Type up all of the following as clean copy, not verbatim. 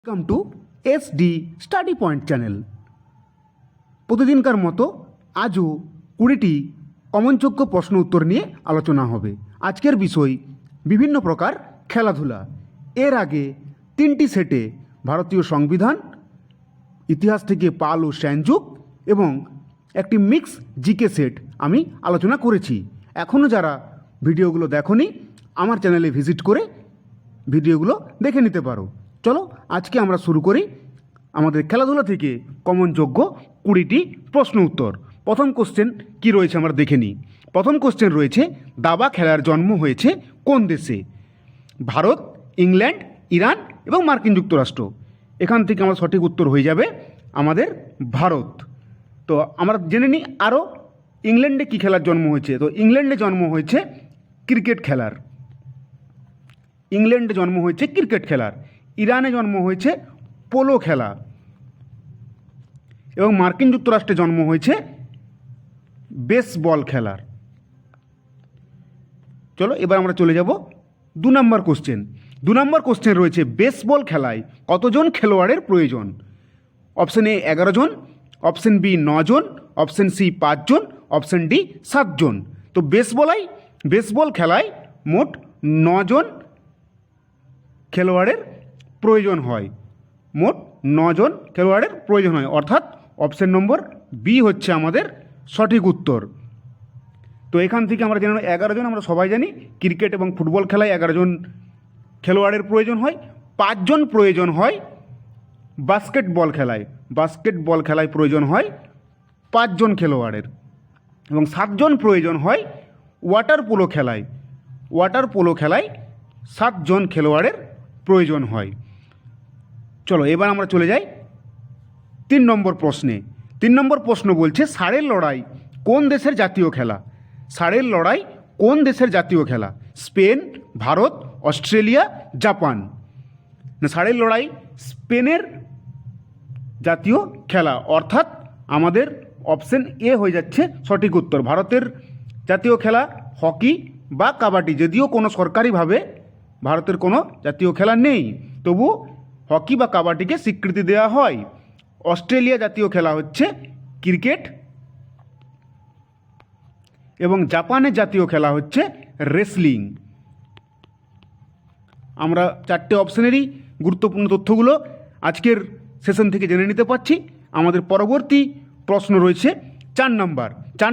Welcome to SD study point channel. প্রতিদিনকার মতো আজও 20টি কমনযোগ্য প্রশ্ন উত্তর নিয়ে আলোচনা হবে। আজকের বিষয় বিভিন্ন প্রকার খেলাধুলা। এর আগে 3টি সেটে ভারতীয় সংবিধান, ইতিহাস থেকে পাল ও সেনযুগ এবং একটি মিক্স জিকে সেট আমি আলোচনা করেছি। এখনও যারা ভিডিওগুলো দেখোনি আমার চ্যানেলে ভিজিট করে ভিডিওগুলো দেখে নিতে পারো। চলো আজকে আমরা শুরু করি আমাদের খেলাধুলা থেকে কমনযোগ্য 20টি প্রশ্ন উত্তর। প্রথম কোশ্চেন কি রয়েছে আমরা দেখে নিই। প্রথম কোশ্চেন রয়েছে, দাবা খেলার জন্ম হয়েছে কোন দেশে? ভারত, ইংল্যান্ড, ইরান এবং মার্কিন যুক্তরাষ্ট্র। এখান থেকে আমার সঠিক উত্তর হয়ে যাবে আমাদের ভারত। তো আমরা জেনে নিই আরও ইংল্যান্ডে কী খেলার জন্ম হয়েছে। তো ইংল্যান্ডে জন্ম হয়েছে ক্রিকেট খেলার। ইংল্যান্ডে জন্ম হয়েছে ক্রিকেট খেলার। ইরানে জন্ম হয়েছে পোলো খেলা এবং মার্কিন যুক্তরাষ্ট্রে জন্ম হয়েছে বেসবল খেলার। চলো এবার আমরা চলে যাব 2 নম্বর কোশ্চেন। 2 নম্বর কোশ্চেন রয়েছে, বেসবল খেলায় কতজন খেলোয়াড়ের প্রয়োজন? অপশন এ 11 জন, অপশন বি 9 জন, অপশন সি 5 জন, অপশন ডি 7 জন। তো বেসবল খেলায় মোট 9 জন খেলোয়াড়ের প্রয়োজন হয়। মোট 9 জন খেলোয়াড়ের প্রয়োজন হয়, অর্থাৎ অপশন নম্বর বি হচ্ছে আমাদের সঠিক উত্তর। তো এখান থেকে আমরা জানি 11 জন, আমরা সবাই জানি ক্রিকেট এবং ফুটবল খেলায় 11 জন খেলোয়াড়ের প্রয়োজন হয়। 5 জন প্রয়োজন হয় বাস্কেটবল খেলায় প্রয়োজন হয় 5 জন খেলোয়াড়ের এবং 7 জন প্রয়োজন হয় ওয়াটার পোলো খেলায় 7 জন খেলোয়াড়ের প্রয়োজন হয়। চলো এবার আমরা চলে যাই 3 নম্বর প্রশ্নে। 3 নম্বর প্রশ্ন বলছে, ষাঁড়ের লড়াই কোন দেশের জাতীয় খেলা? ষাঁড়ের লড়াই কোন দেশের জাতীয় খেলা? Spain, Bharat, Australia, Japan. না, ষাঁড়ের লড়াই স্পেনের জাতীয় খেলা, অর্থাৎ আমাদের অপশন এ হয়ে যাচ্ছে সঠিক উত্তর। ভারতের জাতীয় খেলা হকি বা কাবাডি, যদিও কোনো সরকারিভাবে ভারতের কোনো জাতীয় খেলা নেই, তবু হকি বা কাবাডিকে স্বীকৃতি দেওয়া হয়। অস্ট্রেলিয়া জাতীয় খেলা হচ্ছে ক্রিকেট এবং জাপানের জাতীয় খেলা হচ্ছে রেসলিং। আমরা 4টে অপশনেরই গুরুত্বপূর্ণ তথ্যগুলো আজকের সেশন থেকে জেনে নিতে পারছি। আমাদের পরবর্তী প্রশ্ন রয়েছে 4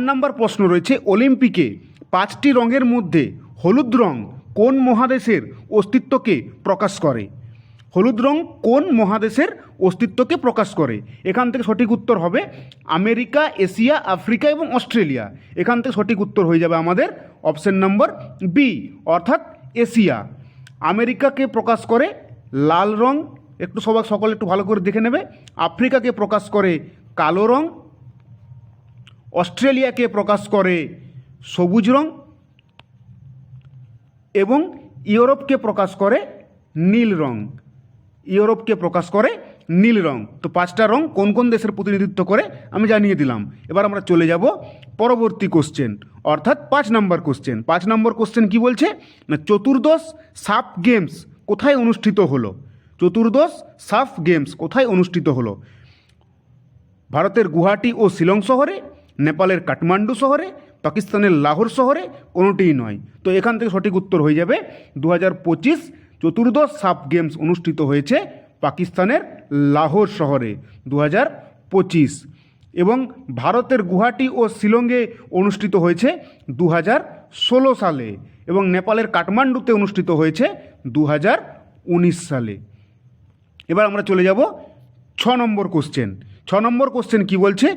নম্বর প্রশ্ন রয়েছে, অলিম্পিকে 5টি রঙের মধ্যে হলুদ রং কোন মহাদেশের অস্তিত্বকে প্রকাশ করে? হলুদ রং কোন মহাদেশের অস্তিত্বকে প্রকাশ করে? এখান থেকে সঠিক উত্তর হবে আমেরিকা, এশিয়া, আফ্রিকা এবং অস্ট্রেলিয়া। এখান থেকে সঠিক উত্তর হয়ে যাবে আমাদের অপশন নম্বর বি, অর্থাৎ এশিয়া। আমেরিকাকে প্রকাশ করে লাল রং, সকলে একটু ভালো করে দেখে নেবে। আফ্রিকাকে প্রকাশ করে কালো রং, অস্ট্রেলিয়াকে প্রকাশ করে সবুজ রং এবং ইউরোপকে প্রকাশ করে নীল রং। তো 5টা রং কোন কোন দেশের প্রতিনিধিত্ব করে আমি জানিয়ে দিলাম। এবার আমরা চলে যাব পরবর্তী কোশ্চেন, অর্থাৎ 5 নম্বর কোশ্চেন। 5 নম্বর কোশ্চেন কি বলছে না, চতুর্দশ সাফ গেমস কোথায় অনুষ্ঠিত হলো? ভারতের গুয়াহাটি ও শিলং শহরে, নেপালের কাঠমান্ডু শহরে, পাকিস্তানের লাহোর শহরে, কোনোটিই নয়। তো এখান থেকে সঠিক উত্তর হয়ে যাবে 2025 চতুর্দশ সাফ গেমস অনুষ্ঠিত হয়েছে পাকিস্তানের লাহোর শহরে 2025 এবং ভারতের গুয়াহাটি ও শিলংয়ে অনুষ্ঠিত হয়েছে 2016 সালে এবং নেপালের কাঠমান্ডুতে অনুষ্ঠিত হয়েছে 2019 সালে। এবার আমরা চলে যাব 6 নম্বর কোশ্চেন। 6 নম্বর কোশ্চেন কি বলছে,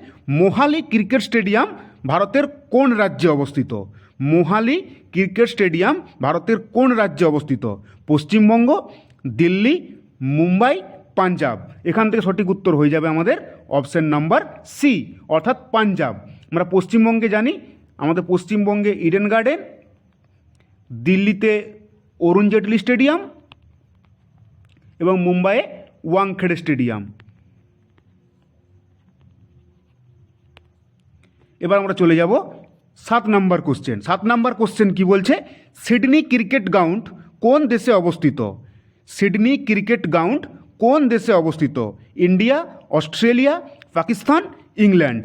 মোহালি ক্রিকেট স্টেডিয়াম ভারতের কোন রাজ্যে অবস্থিত? মোহালি ক্রিকেট স্টেডিয়াম ভারতের কোন রাজ্যে অবস্থিত? পশ্চিমবঙ্গ, দিল্লি, মুম্বাই, পাঞ্জাব। এখান থেকে সঠিক উত্তর হয়ে যাবে আমাদের অপশন নাম্বার সি, অর্থাৎ পাঞ্জাব। আমরা পশ্চিমবঙ্গে জানি, আমাদের পশ্চিমবঙ্গে ইডেন গার্ডেন, দিল্লিতে অরুণ জেটলি স্টেডিয়াম এবং মুম্বাইয়ে ওয়াংখেড়ে স্টেডিয়াম। এবার আমরা চলে যাব 7 নম্বর কোশ্চেন। 7 নম্বর কোশ্চেন কি বলছে, সিডনি ক্রিকেট গ্রাউন্ড কোন দেশে অবস্থিত? সিডনি ক্রিকেট গ্রাউন্ড কোন দেশে অবস্থিত? India, Australia, Pakistan, England.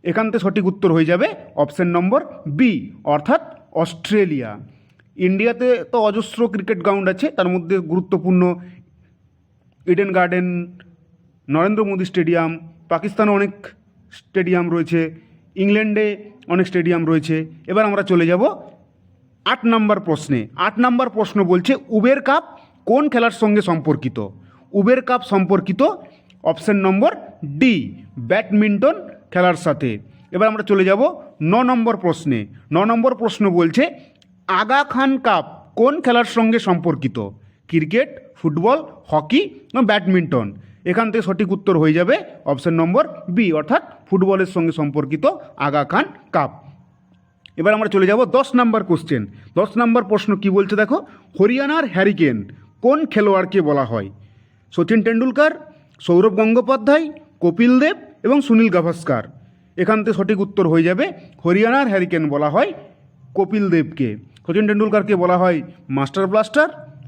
এখান থেকে সঠিক উত্তর হয়ে যাবে অপশন নম্বর বি, অর্থাৎ অস্ট্রেলিয়া। ইন্ডিয়াতে তো অজস্র ক্রিকেট গ্রাউন্ড আছে, তার মধ্যে গুরুত্বপূর্ণ Eden garden, Narendra Modi stadium, পাকিস্তানে অনেক স্টেডিয়াম রয়েছে, ইংল্যান্ডে অনেক স্টেডিয়াম রয়েছে। এবার আমরা চলে যাব 8 নম্বর প্রশ্নে। 8 নম্বর প্রশ্ন বলছে উবের কাপ কোন খেলার সঙ্গে সম্পর্কিত? উবের কাপ সম্পর্কিত অপশন নম্বর ডি, ব্যাডমিন্টন খেলার সাথে। এবার আমরা চলে যাব 9 নম্বর প্রশ্নে। 9 নম্বর প্রশ্ন বলছে আগা খান কাপ কোন খেলার সঙ্গে সম্পর্কিত? ক্রিকেট, ফুটবল, হকি না ব্যাডমিন্টন? এখান থেকে সঠিক উত্তর হয়ে যাবে অপশন নম্বর বি, অর্থাৎ ফুটবলের সঙ্গে সম্পর্কিত আগা খান কাপ। এবার আমরা চলে যাব 10 নম্বর কোশ্চেন। 10 নম্বর প্রশ্ন কি বলছে দেখো, হরিয়ানার হ্যারিকেন কোন খেলোয়াড়কে বলা হয়? সচিন টেন্ডুলকার, সৌরভ গঙ্গোপাধ্যায়, কপিল দেব এবং সুনীল গাভাস্কার। এখান থেকে সঠিক উত্তর হয়ে যাবে হরিয়ানার হ্যারিকেন বলা হয় কপিল দেবকে। সচিন টেন্ডুলকারকে বলা হয় মাস্টার ব্লাস্টার,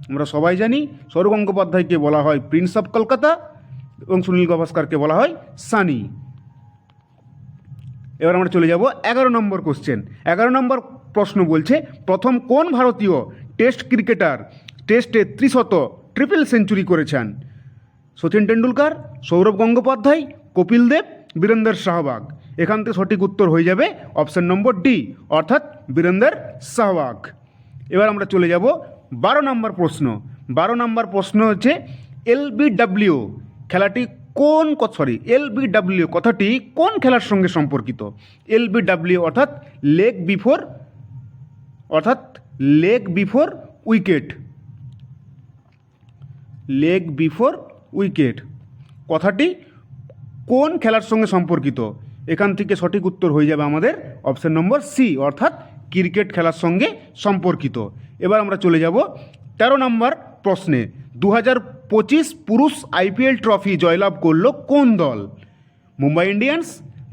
আমরা সবাই জানি। সৌরভ গঙ্গোপাধ্যায়কে বলা হয় প্রিন্স অফ কলকাতা এবং সুনীল গাভাস্কারকে বলা হয় সানি। এবার আমরা চলে যাব 11 নম্বর কোশ্চেন। 11 নম্বর প্রশ্ন বলছে প্রথম কোন ভারতীয় টেস্ট ক্রিকেটার টেস্টে 300 ট্রিপল সেঞ্চুরি করেছেন? সচিন টেন্ডুলকার, সৌরভ গঙ্গোপাধ্যায়, কপিল দেব, বীরেন্দর সেহবাগ। এখান থেকে সঠিক উত্তর হয়ে যাবে অপশন নম্বর ডি, অর্থাৎ বীরেন্দর সেহবাগ। এবার আমরা চলে যাব 12 নম্বর প্রশ্ন। 12 নম্বর প্রশ্ন হচ্ছে এলবিডব্লিউ খেলাটি এলবিডব্লিউ কথাটি কোন খেলার সঙ্গে সম্পর্কিত? এলবিডব্লিউ অর্থাৎ leg before wicket. Leg before wicket কথাটি কোন খেলার সঙ্গে সম্পর্কিত? এখান থেকে সঠিক উত্তর হয়ে যাবে আমাদের অপশন নম্বর সি, অর্থাৎ ক্রিকেট খেলার সঙ্গে সম্পর্কিত। এবার আমরা চলে যাব 13 নম্বর প্রশ্নে। 2025 পুরুষ আইপিএল ট্রফি জয়লাভ করল কোন দল? Mumbai Indians,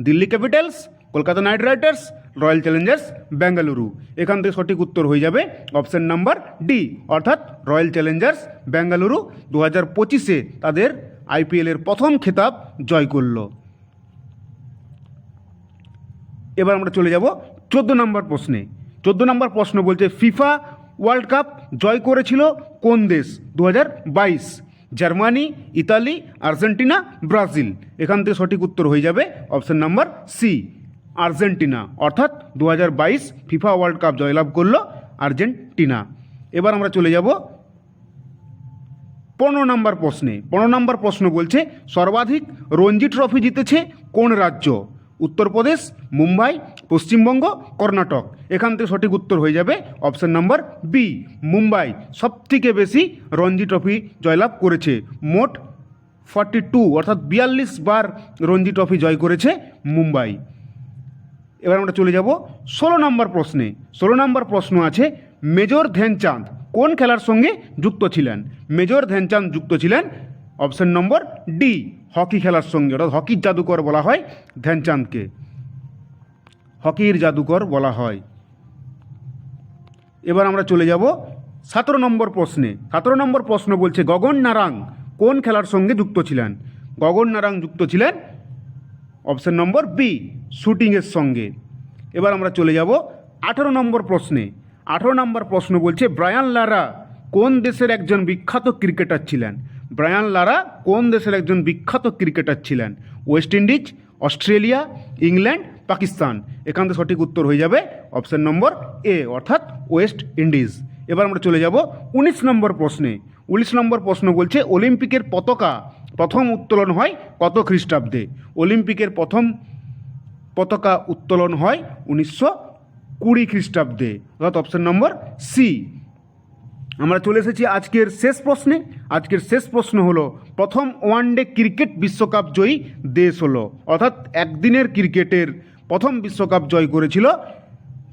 Delhi Capitals, Kolkata night Riders, royal Challengers Bengaluru. এখান থেকে সঠিক উত্তর হয়ে যাবে অপশন নাম্বার ডি, অর্থাৎ রয়্যাল চ্যালেঞ্জার্স বেঙ্গালুরু 2025-এ তাদের আইপিএলের প্রথম খেতাব জয় করল। এবার আমরা চলে যাব 14 নম্বর প্রশ্নে। 14 নম্বর প্রশ্ন বলছে ফিফা ওয়ার্ল্ড কাপ জয় করেছিল কোন দেশ 2022? Germany, Italy, Argentina, Brazil. এখান থেকে সঠিক উত্তর হয়ে যাবে অপশন নাম্বার সি, আর্জেন্টিনা, অর্থাৎ 2022 ফিফা ওয়ার্ল্ড কাপ জয়লাভ করলো আর্জেন্টিনা। এবার আমরা চলে যাব 15 নম্বর প্রশ্নে। 15 নম্বর প্রশ্ন বলছে সর্বাধিক রঞ্জি ট্রফি জিতেছে কোন রাজ্য? উত্তরপ্রদেশ, মুম্বাই, পশ্চিমবঙ্গ, কর্ণাটক। এখান থেকে সঠিক উত্তর হয়ে যাবে অপশন নাম্বার বি, মুম্বাই সবথেকে বেশি রঞ্জি ট্রফি জয়লাভ করেছে। মোট 42 অর্থাৎ 42 বার রঞ্জি ট্রফি জয় করেছে মুম্বাই। এবার আমরা চলে যাব 16 নম্বর প্রশ্নে। 16 নম্বর প্রশ্ন আছে মেজর ধ্যানচাঁদ কোন খেলার সঙ্গে যুক্ত ছিলেন? মেজর ধ্যানচাঁদ যুক্ত ছিলেন অপশন নম্বর ডি, হকি খেলার সঙ্গে, অর্থাৎ হকির জাদুকর বলা হয় ধ্যানচাঁদকে, হকির জাদুকর বলা হয়। এবার আমরা চলে যাব 17 নম্বর প্রশ্নে। 17 নম্বর প্রশ্ন বলছে গগন নারাং কোন খেলার সঙ্গে যুক্ত ছিলেন? গগন নারাং যুক্ত ছিলেন অপশন নম্বর বি, শুটিংয়ের সঙ্গে। এবার আমরা চলে যাব 18 নম্বর প্রশ্নে। 18 নম্বর প্রশ্ন বলছে ব্রায়ান লারা কোন দেশের একজন বিখ্যাত ক্রিকেটার ছিলেন? ব্রায়ান লারা কোন দেশের একজন বিখ্যাত ক্রিকেটার ছিলেন? West Indies, Australia, England, Pakistan. এখান থেকে সঠিক উত্তর হয়ে যাবে অপশন নম্বর এ, অর্থাৎ ওয়েস্ট ইন্ডিজ। এবার আমরা চলে যাব 19 নম্বর প্রশ্নে। 19 নম্বর প্রশ্ন বলছে অলিম্পিকের পতাকা প্রথম উত্তোলন হয় কত খ্রিস্টাব্দে? অলিম্পিকের প্রথম পতাকা উত্তোলন হয় 1920 খ্রিস্টাব্দে, অর্থাৎ অপশন নম্বর সি। আমরা চলে এসেছি আজকের শেষ প্রশ্নে। আজকের শেষ প্রশ্ন হলো প্রথম ওয়ানডে ক্রিকেট বিশ্বকাপ জয়ী দেশ হলো, অর্থাৎ একদিনের ক্রিকেটের প্রথম বিশ্বকাপ জয় করেছিল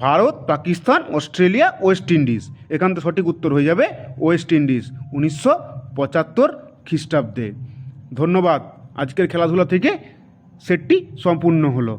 Bharat, Pakistan, Australia, West Indies. এখান থেকে সঠিক উত্তর হয়ে যাবে ওয়েস্ট ইন্ডিজ 1975 খ্রিস্টাব্দে। ধন্যবাদ। আজকের খেলাধুলা থেকে সেটটি সম্পূর্ণ হলো।